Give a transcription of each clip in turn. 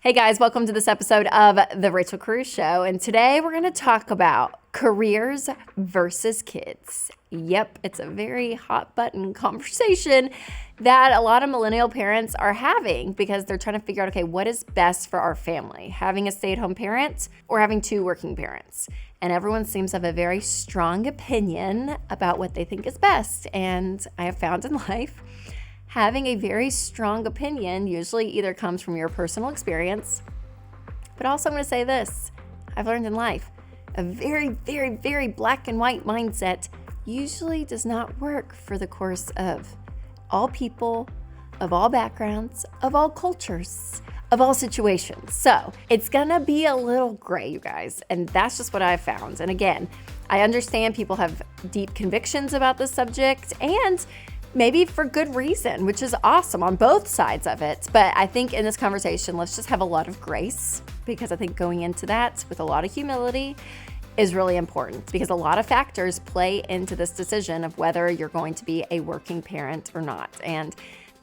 Hey guys, welcome to this episode of The Rachel Cruze Show. And today we're going to talk about careers versus kids. Yep, it's a very hot button conversation that a lot of millennial parents are having because they're trying to figure out, okay, what is best for our family? Having a stay-at-home parent or having two working parents? And everyone seems to have a very strong opinion about what they think is best. And I have found in life, having a very strong opinion usually either comes from your personal experience, but also I'm going to say this, I've learned in life, a very, very, very black and white mindset usually does not work for the course of all people, of all backgrounds, of all cultures, of all situations. So it's going to be a little gray, you guys, and that's just what I've found. And again, I understand people have deep convictions about this subject and maybe for good reason, which is awesome on both sides of it. But I think in this conversation, let's just have a lot of grace because I think going into that with a lot of humility is really important because a lot of factors play into this decision of whether you're going to be a working parent or not. And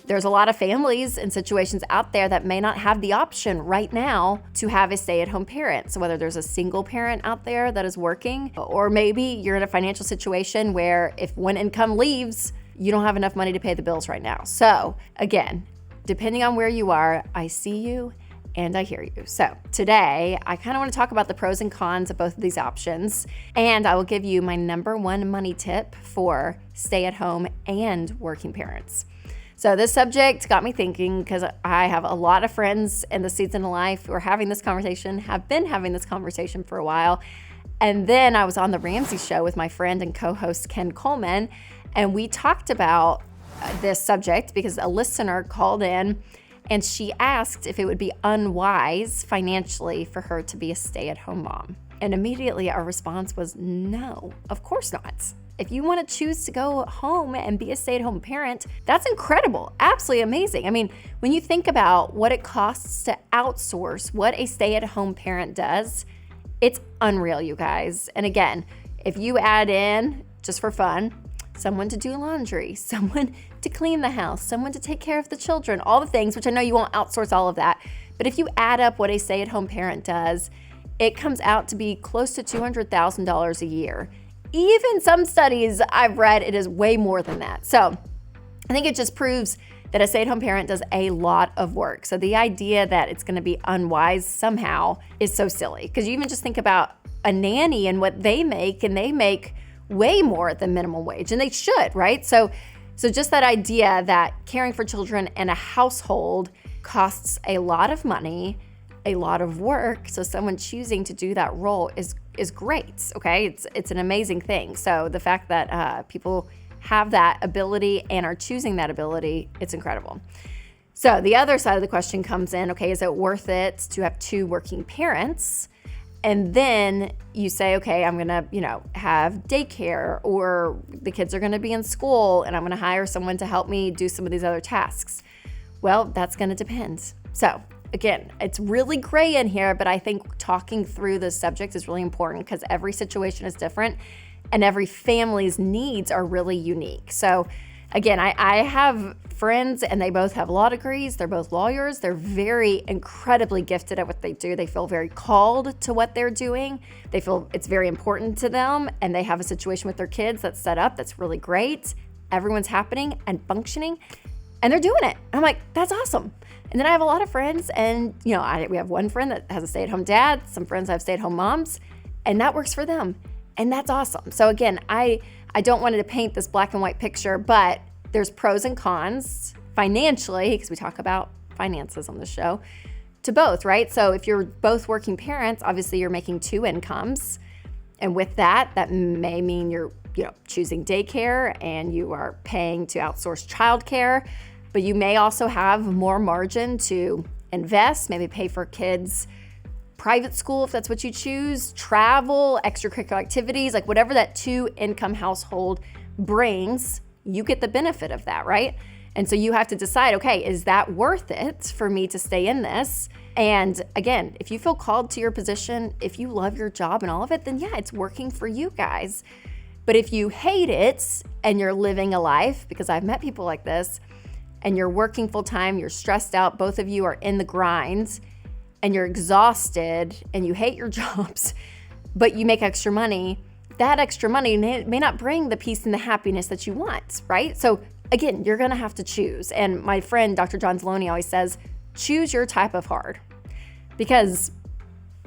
there's a lot of families and situations out there that may not have the option right now to have a stay-at-home parent. So whether there's a single parent out there that is working, or maybe you're in a financial situation where if one income leaves, you don't have enough money to pay the bills right now. So again, depending on where you are, I see you and I hear you. So today, I kind of want to talk about the pros and cons of both of these options. And I will give you my number one money tip for stay-at-home and working parents. So this subject got me thinking because I have a lot of friends in the season of life who are having this conversation, have been having this conversation for a while. And then I was on the Ramsey show with my friend and co-host Ken Coleman, and we talked about this subject because a listener called in and she asked if it would be unwise financially for her to be a stay-at-home mom. And immediately our response was no, of course not. If you want to choose to go home and be a stay-at-home parent, that's incredible, absolutely amazing. I mean, when you think about what it costs to outsource what a stay-at-home parent does, it's unreal, you guys. And again, if you add in, just for fun, someone to do laundry, someone to clean the house, someone to take care of the children, all the things, which I know you won't outsource all of that. But if you add up what a stay-at-home parent does, it comes out to be close to $200,000 a year. Even some studies I've read, it is way more than that. So I think it just proves that a stay-at-home parent does a lot of work. So the idea that it's going to be unwise somehow is so silly. Because you even just think about a nanny and what they make, and they make way more than minimum wage, and they should, right? So just that idea that caring for children in a household costs a lot of money, a lot of work. So someone choosing to do that role is great, okay? It's an amazing thing. So the fact that people have that ability and are choosing that ability, it's incredible. So the other side of the question comes in, okay, is it worth it to have two working parents? And then you say, okay, I'm gonna, have daycare, or the kids are gonna be in school and I'm gonna hire someone to help me do some of these other tasks. Well, that's gonna depend. So again, it's really gray in here, but I think talking through this subject is really important because every situation is different and every family's needs are really unique. So again, I have friends and they both have law degrees. They're both lawyers. They're very incredibly gifted at what they do. They feel very called to what they're doing. They feel it's very important to them, and they have a situation with their kids that's set up that's really great. Everyone's happening and functioning, and they're doing it. I'm like, that's awesome. And then I have a lot of friends, and we have one friend that has a stay-at-home dad. Some friends have stay-at-home moms, and that works for them, and that's awesome. So again, I don't want to paint this black and white picture, but there's pros and cons financially, because we talk about finances on the show, to both, right? So if you're both working parents, obviously you're making two incomes. And with that may mean you're choosing daycare and you are paying to outsource childcare, but you may also have more margin to invest, maybe pay for kids' private school if that's what you choose, travel, extracurricular activities, like whatever that two income household brings, you get the benefit of that, right? And so you have to decide, okay, is that worth it for me to stay in this? And again, if you feel called to your position, if you love your job and all of it, then yeah, it's working for you guys. But if you hate it and you're living a life, because I've met people like this, and you're working full time, you're stressed out, both of you are in the grind, and you're exhausted and you hate your jobs, but you make extra money, that extra money may not bring the peace and the happiness that you want, right? So again, you're gonna have to choose. And my friend, Dr. John Deloney, always says, choose your type of hard, because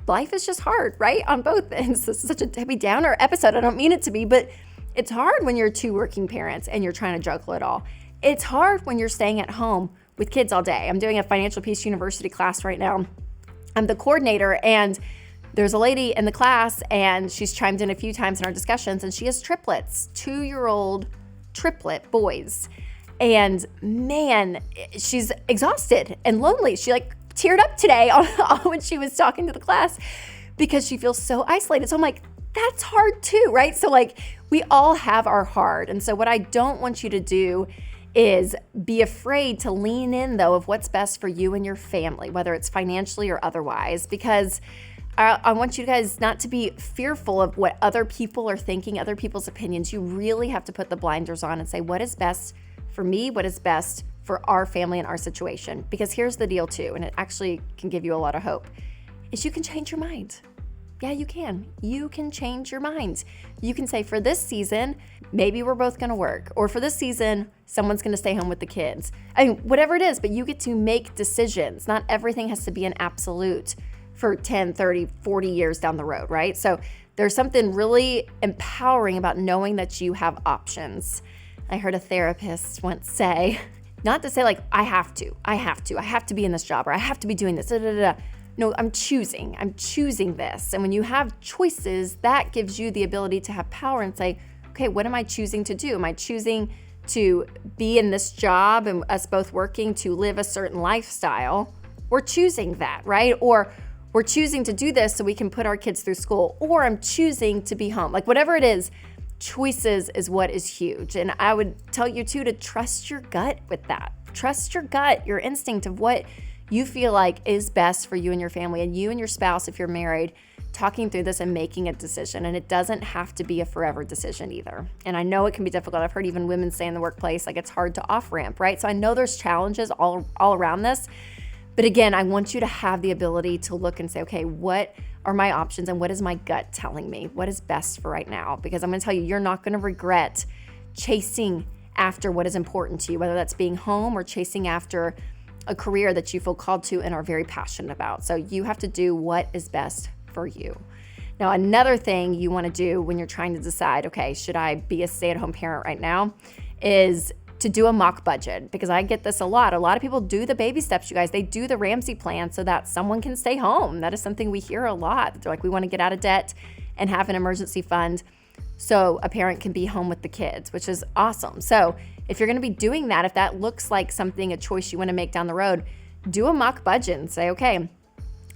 life is just hard, right? On both ends. This is such a Debbie Downer episode. I don't mean it to be, but it's hard when you're two working parents and you're trying to juggle it all. It's hard when you're staying at home with kids all day. I'm doing a Financial Peace University class right now. I'm the coordinator, and there's a lady in the class, and she's chimed in a few times in our discussions, and she has triplets, 2-year-old triplet boys. And man, she's exhausted and lonely. She teared up today when she was talking to the class because she feels so isolated. So I'm like, that's hard too, right? So we all have our hard. And so what I don't want you to do is be afraid to lean in, though, of what's best for you and your family, whether it's financially or otherwise, because I want you guys not to be fearful of what other people are thinking, other people's opinions. You really have to put the blinders on and say, what is best for me? What is best for our family and our situation? Because here's the deal too, and it actually can give you a lot of hope, is you can change your mind. Yeah, you can. You can change your mind. You can say, for this season, maybe we're both going to work. Or for this season, someone's going to stay home with the kids. I mean, whatever it is, but you get to make decisions. Not everything has to be an absolute for 10, 30, 40 years down the road, right? So there's something really empowering about knowing that you have options. I heard a therapist once say, not to say I have to be in this job, or I have to be doing this, No, I'm choosing this. And when you have choices, that gives you the ability to have power and say, okay, what am I choosing to do? Am I choosing to be in this job and us both working to live a certain lifestyle? We're choosing that, right? Or we're choosing to do this so we can put our kids through school, or I'm choosing to be home. Whatever it is, choices is what is huge. And I would tell you too to trust your gut with that. Trust your gut, your instinct of what you feel like is best for you and your family, and you and your spouse, if you're married, talking through this and making a decision. And it doesn't have to be a forever decision either. And I know it can be difficult. I've heard even women say in the workplace, it's hard to off-ramp, right? So I know there's challenges all around this. But again, I want you to have the ability to look and say, okay, what are my options and what is my gut telling me? What is best for right now? Because I'm going to tell you, you're not going to regret chasing after what is important to you, whether that's being home or chasing after a career that you feel called to and are very passionate about. So you have to do what is best for you. Now, another thing you want to do when you're trying to decide, okay, should I be a stay-at-home parent right now, is to do a mock budget, because I get this a lot. A lot of people do the baby steps, you guys. They do the Ramsey plan so that someone can stay home. That is something we hear a lot. They're we want to get out of debt and have an emergency fund so a parent can be home with the kids, which is awesome. So if you're going to be doing that, if that looks like a choice you want to make down the road, do a mock budget and say, okay,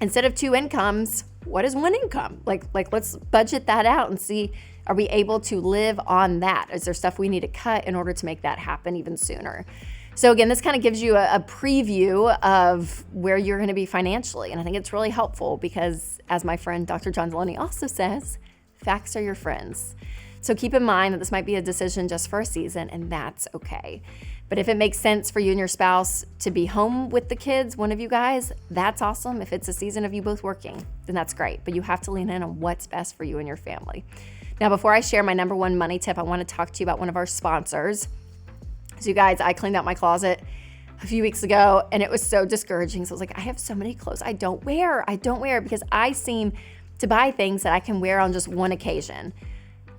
instead of 2 incomes, what is 1 income? Let's budget that out and see, are we able to live on that? Is there stuff we need to cut in order to make that happen even sooner? So again, this kind of gives you a preview of where you're going to be financially. And I think it's really helpful because, as my friend Dr. John Deloney also says, facts are your friends. So keep in mind that this might be a decision just for a season, and that's okay. But if it makes sense for you and your spouse to be home with the kids, one of you guys, that's awesome. If it's a season of you both working, then that's great. But you have to lean in on what's best for you and your family. Now, before I share my number one money tip, I want to talk to you about one of our sponsors. So you guys, I cleaned out my closet a few weeks ago, and it was so discouraging. So I was I have so many clothes I don't wear because I seem to buy things that I can wear on just one occasion.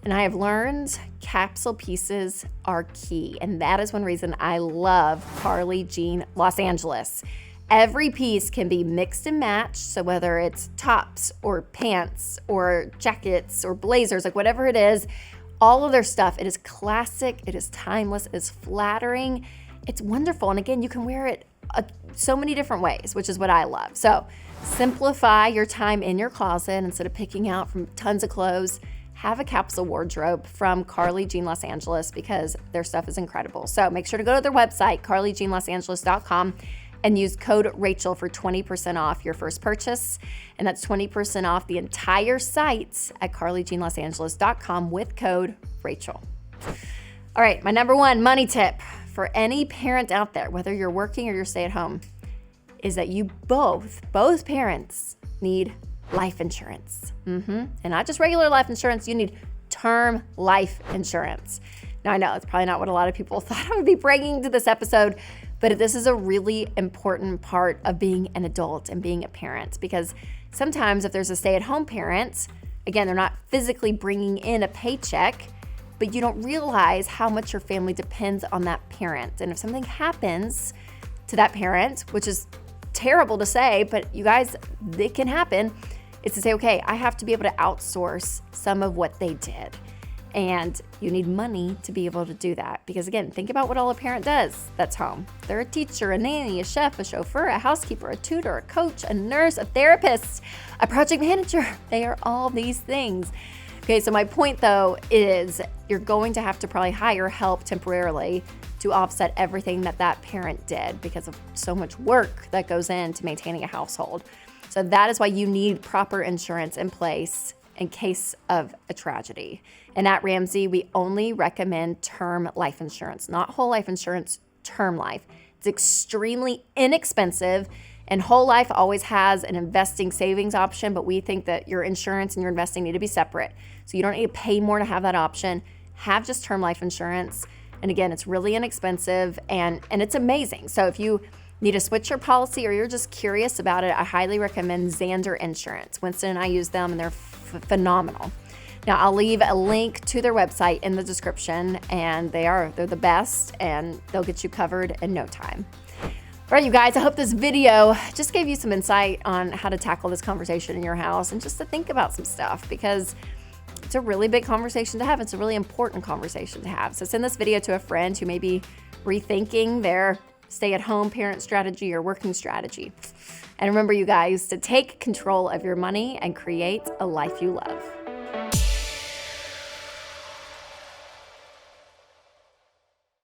And I have learned capsule pieces are key. And that is one reason I love Carly Jean Los Angeles. Every piece can be mixed and matched. So whether it's tops or pants or jackets or blazers, whatever it is, all of their stuff, it is classic, it is timeless, it is flattering, it's wonderful. And again, you can wear it so many different ways, which is what I love. So simplify your time in your closet. Instead of picking out from tons of clothes, have a capsule wardrobe from Carly Jean Los Angeles, because their stuff is incredible. So make sure to go to their website, carlyjeanlosangeles.com, and use code Rachel for 20% off your first purchase. And that's 20% off the entire site at carlyjeanlosangeles.com with code Rachel. All right, my number one money tip for any parent out there, whether you're working or you're stay at home, is that you both parents need life insurance. And not just regular life insurance, you need term life insurance. Now, I know it's probably not what a lot of people thought I would be bringing to this episode, but this is a really important part of being an adult and being a parent, because sometimes if there's a stay-at-home parent, again, they're not physically bringing in a paycheck, but you don't realize how much your family depends on that parent. And if something happens to that parent, which is terrible to say, but you guys, it can happen, is to say, okay, I have to be able to outsource some of what they did. And you need money to be able to do that. Because again, think about what all a parent does that's home. They're a teacher, a nanny, a chef, a chauffeur, a housekeeper, a tutor, a coach, a nurse, a therapist, a project manager. They are all these things. Okay, so my point though is you're going to have to probably hire help temporarily to offset everything that parent did because of so much work that goes into maintaining a household. So that is why you need proper insurance in place in case of a tragedy. And at Ramsey, we only recommend term life insurance, not whole life insurance, term life. It's extremely inexpensive, and whole life always has an investing savings option, but we think that your insurance and your investing need to be separate. So you don't need to pay more to have that option. Have just term life insurance. And again, it's really inexpensive and it's amazing. So if you need to switch your policy or you're just curious about it, I highly recommend Xander Insurance. Winston and I use them and they're phenomenal. Now, I'll leave a link to their website in the description, and they're the best, and they'll get you covered in no time. All right, you guys, I hope this video just gave you some insight on how to tackle this conversation in your house and just to think about some stuff, because it's a really big conversation to have. It's a really important conversation to have. So send this video to a friend who may be rethinking their stay-at-home parent strategy or working strategy. And remember, you guys, to take control of your money and create a life you love.